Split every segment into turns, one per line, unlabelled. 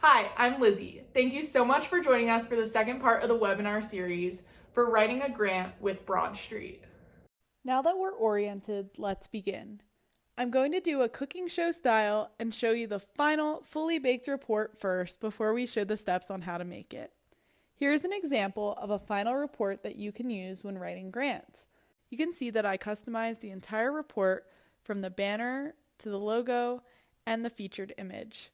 Hi, I'm Lizzie. Thank you so much for joining us for the second part of the webinar series for writing a grant with BroadStreet.
Now that we're oriented, let's begin. I'm going to do a cooking show style and show you the final fully baked report first before we show the steps on how to make it. Here's an example of a final report that you can use when writing grants. You can see that I customized the entire report from the banner to the logo and the featured image.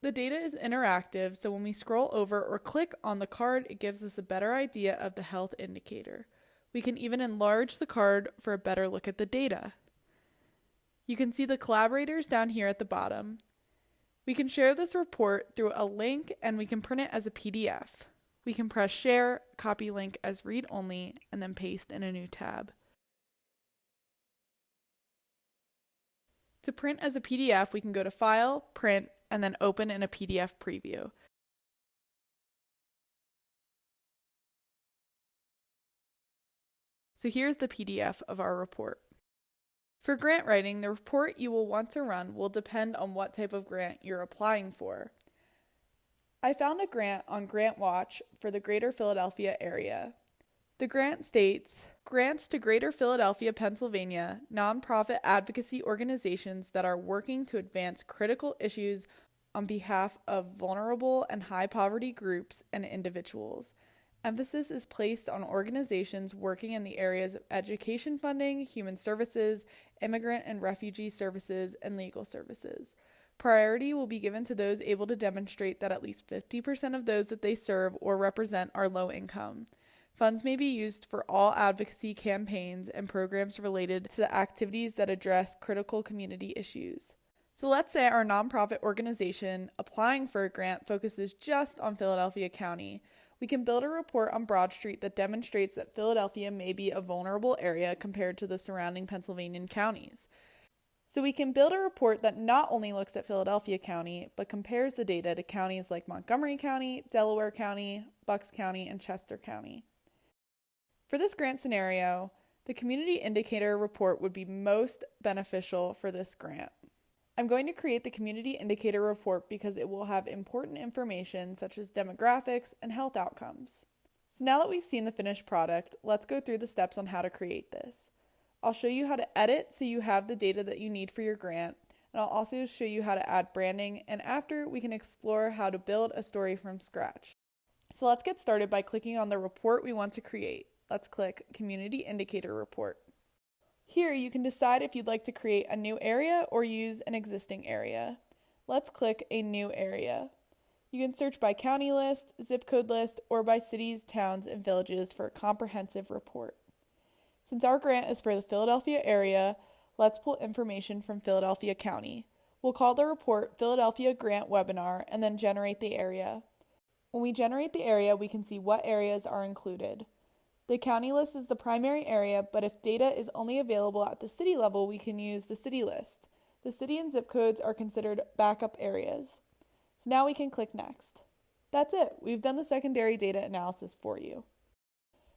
The data is interactive, so when we scroll over or click on the card, it gives us a better idea of the health indicator. We can even enlarge the card for a better look at the data. You can see the collaborators down here at the bottom. We can share this report through a link and we can print it as a PDF. We can press share, copy link as read only, and then paste in a new tab. To print as a PDF, we can go to File, Print, and then open in a PDF preview. So here's the PDF of our report. For grant writing, the report you will want to run will depend on what type of grant you're applying for. I found a grant on Grant Watch for the Greater Philadelphia area. The grant states, grants to Greater Philadelphia, Pennsylvania, nonprofit advocacy organizations that are working to advance critical issues on behalf of vulnerable and high poverty groups and individuals. Emphasis is placed on organizations working in the areas of education funding, human services, immigrant and refugee services, and legal services. Priority will be given to those able to demonstrate that at least 50% of those that they serve or represent are low income. Funds may be used for all advocacy campaigns and programs related to the activities that address critical community issues. So let's say our nonprofit organization applying for a grant focuses just on Philadelphia County. We can build a report on BroadStreet that demonstrates that Philadelphia may be a vulnerable area compared to the surrounding Pennsylvania counties. So we can build a report that not only looks at Philadelphia County, but compares the data to counties like Montgomery County, Delaware County, Bucks County, and Chester County. For this grant scenario, the community indicator report would be most beneficial for this grant. I'm going to create the community indicator report because it will have important information such as demographics and health outcomes. So now that we've seen the finished product, let's go through the steps on how to create this. I'll show you how to edit so you have the data that you need for your grant, and I'll also show you how to add branding, and after we can explore how to build a story from scratch. So let's get started by clicking on the report we want to create. Let's click Community Indicator Report. Here you can decide if you'd like to create a new area or use an existing area. Let's click a new area. You can search by county list, zip code list, or by cities, towns, and villages for a comprehensive report. Since our grant is for the Philadelphia area, let's pull information from Philadelphia County. We'll call the report Philadelphia Grant Webinar and then generate the area. When we generate the area, we can see what areas are included. The county list is the primary area, but if data is only available at the city level, we can use the city list. The city and zip codes are considered backup areas. So now we can click Next. That's it. We've done the secondary data analysis for you.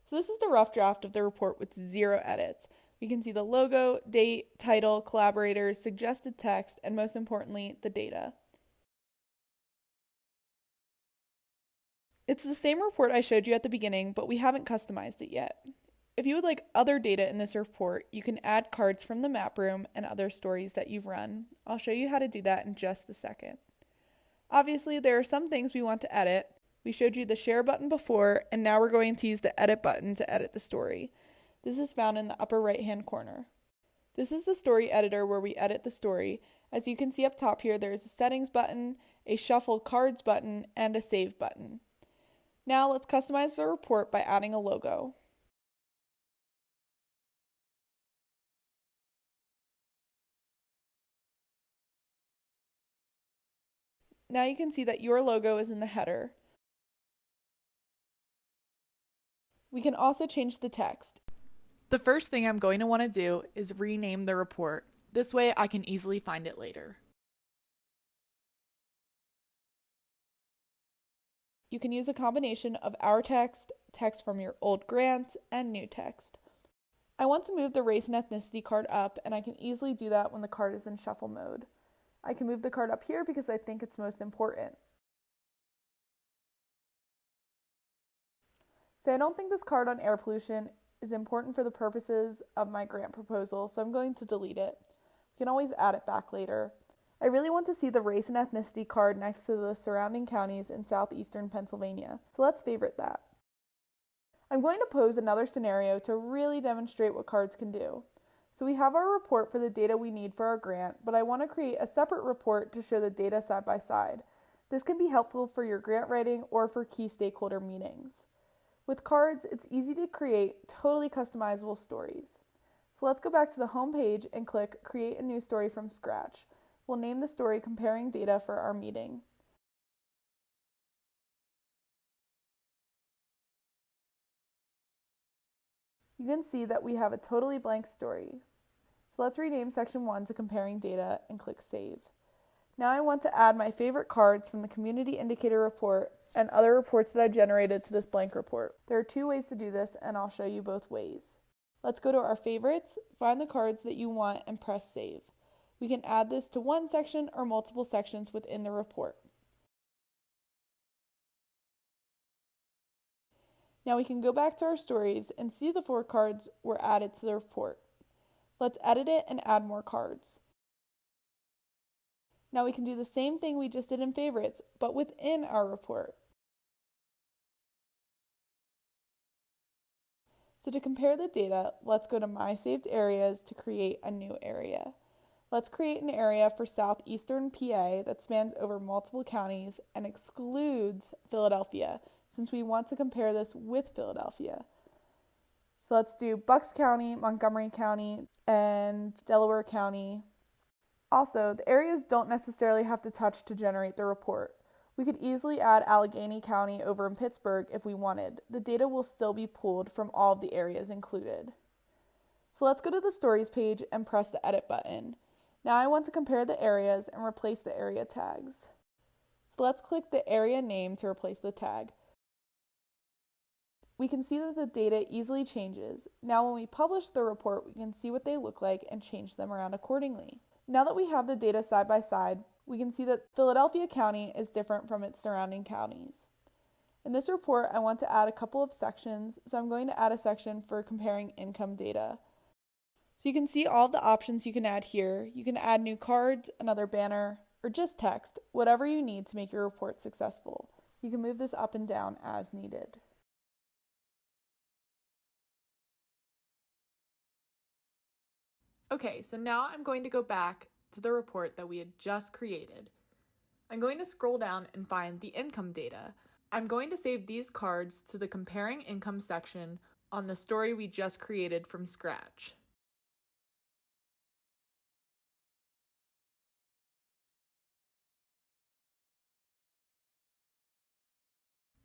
So this is the rough draft of the report with 0 edits. We can see the logo, date, title, collaborators, suggested text, and most importantly, the data. It's the same report I showed you at the beginning, but we haven't customized it yet. If you would like other data in this report, you can add cards from the map room and other stories that you've run. I'll show you how to do that in just a second. Obviously, there are some things we want to edit. We showed you the share button before, and now we're going to use the edit button to edit the story. This is found in the upper right-hand corner. This is the story editor where we edit the story. As you can see up top here, there is a settings button, a shuffle cards button, and a save button. Now let's customize the report by adding a logo. Now you can see that your logo is in the header. We can also change the text. The first thing I'm going to want to do is rename the report. This way I can easily find it later. You can use a combination of our text, text from your old grant, and new text. I want to move the race and ethnicity card up, and I can easily do that when the card is in shuffle mode. I can move the card up here because I think it's most important. So I don't think this card on air pollution is important for the purposes of my grant proposal, so I'm going to delete it. We can always add it back later. I really want to see the race and ethnicity card next to the surrounding counties in southeastern Pennsylvania, so let's favorite that. I'm going to pose another scenario to really demonstrate what cards can do. So we have our report for the data we need for our grant, but I want to create a separate report to show the data side by side. This can be helpful for your grant writing or for key stakeholder meetings. With cards, it's easy to create totally customizable stories. So let's go back to the home page and click Create a New Story from Scratch. We'll name the story Comparing Data for our meeting. You can see that we have a totally blank story. So let's rename section 1 to Comparing Data and click Save. Now I want to add my favorite cards from the Community Indicator Report and other reports that I generated to this blank report. There are 2 ways to do this, and I'll show you both ways. Let's go to our favorites, find the cards that you want, and press Save. We can add this to one section or multiple sections within the report. Now we can go back to our stories and see the 4 cards were added to the report. Let's edit it and add more cards. Now we can do the same thing we just did in favorites, but within our report. So to compare the data, let's go to My Saved Areas to create a new area. Let's create an area for southeastern PA that spans over multiple counties and excludes Philadelphia, since we want to compare this with Philadelphia. So let's do Bucks County, Montgomery County, and Delaware County. Also, the areas don't necessarily have to touch to generate the report. We could easily add Allegheny County over in Pittsburgh if we wanted. The data will still be pulled from all of the areas included. So let's go to the Stories page and press the Edit button. Now I want to compare the areas and replace the area tags. So let's click the area name to replace the tag. We can see that the data easily changes. Now when we publish the report, we can see what they look like and change them around accordingly. Now that we have the data side by side, we can see that Philadelphia County is different from its surrounding counties. In this report, I want to add a couple of sections, so I'm going to add a section for comparing income data. So you can see all the options you can add here. You can add new cards, another banner, or just text, whatever you need to make your report successful. You can move this up and down as needed.
Okay, so now I'm going to go back to the report that we had just created. I'm going to scroll down and find the income data. I'm going to save these cards to the Comparing Income section on the story we just created from scratch.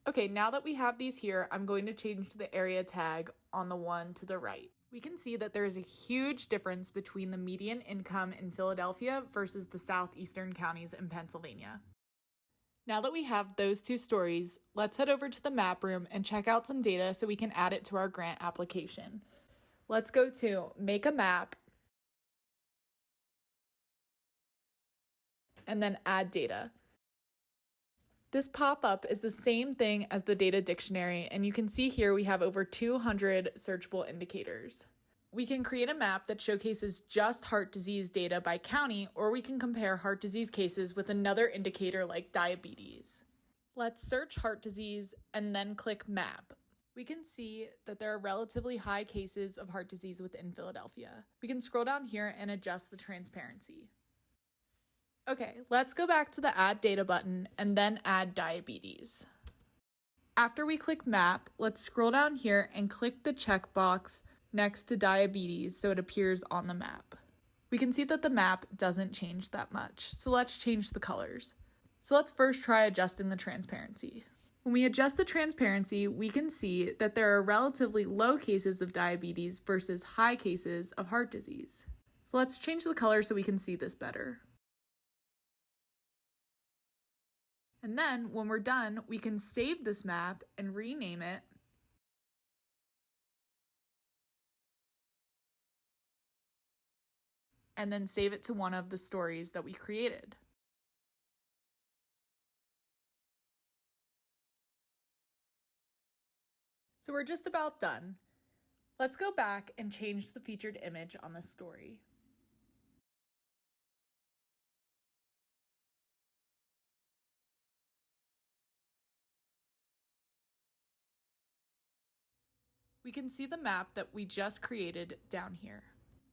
Okay, now that we have these here, I'm going to change the area tag on the one to the right. We can see that there is a huge difference between the median income in Philadelphia versus the southeastern counties in Pennsylvania. Now that we have those 2 stories, let's head over to the map room and check out some data so we can add it to our grant application. Let's go to Make a Map, and then Add Data. This pop-up is the same thing as the data dictionary, and you can see here we have over 200 searchable indicators. We can create a map that showcases just heart disease data by county, or we can compare heart disease cases with another indicator like diabetes. Let's search heart disease and then click Map. We can see that there are relatively high cases of heart disease within Philadelphia. We can scroll down here and adjust the transparency. Okay, let's go back to the Add Data button and then add diabetes. After we click Map, let's scroll down here and click the checkbox next to diabetes so it appears on the map. We can see that the map doesn't change that much, so let's change the colors. So let's first try adjusting the transparency. When we adjust the transparency, we can see that there are relatively low cases of diabetes versus high cases of heart disease. So let's change the color so we can see this better. And then when we're done, we can save this map and rename it . and then save it to one of the stories that we created. So we're just about done. Let's go back and change the featured image on the story. We can see the map that we just created down here.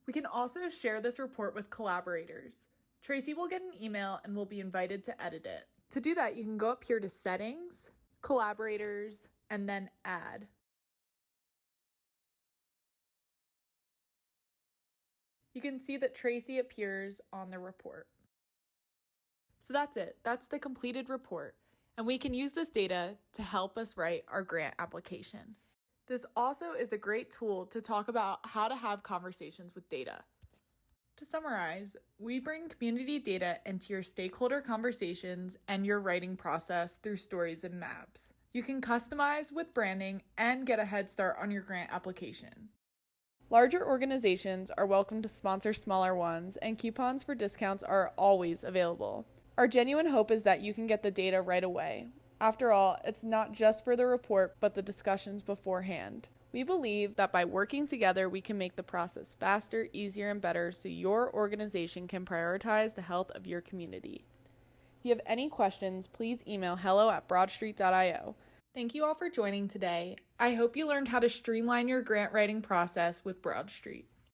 We can also share this report with collaborators. Tracy will get an email and will be invited to edit it. To do that, you can go up here to Settings, Collaborators, and then Add. You can see that Tracy appears on the report. So that's it. That's the completed report. And we can use this data to help us write our grant application. This also is a great tool to talk about how to have conversations with data. To summarize, we bring community data into your stakeholder conversations and your writing process through stories and maps. You can customize with branding and get a head start on your grant application.
Larger organizations are welcome to sponsor smaller ones, and coupons for discounts are always available. Our genuine hope is that you can get the data right away. After all, it's not just for the report, but the discussions beforehand. We believe that by working together, we can make the process faster, easier, and better so your organization can prioritize the health of your community. If you have any questions, please email hello@broadstreet.io.
Thank you all for joining today. I hope you learned how to streamline your grant writing process with BroadStreet.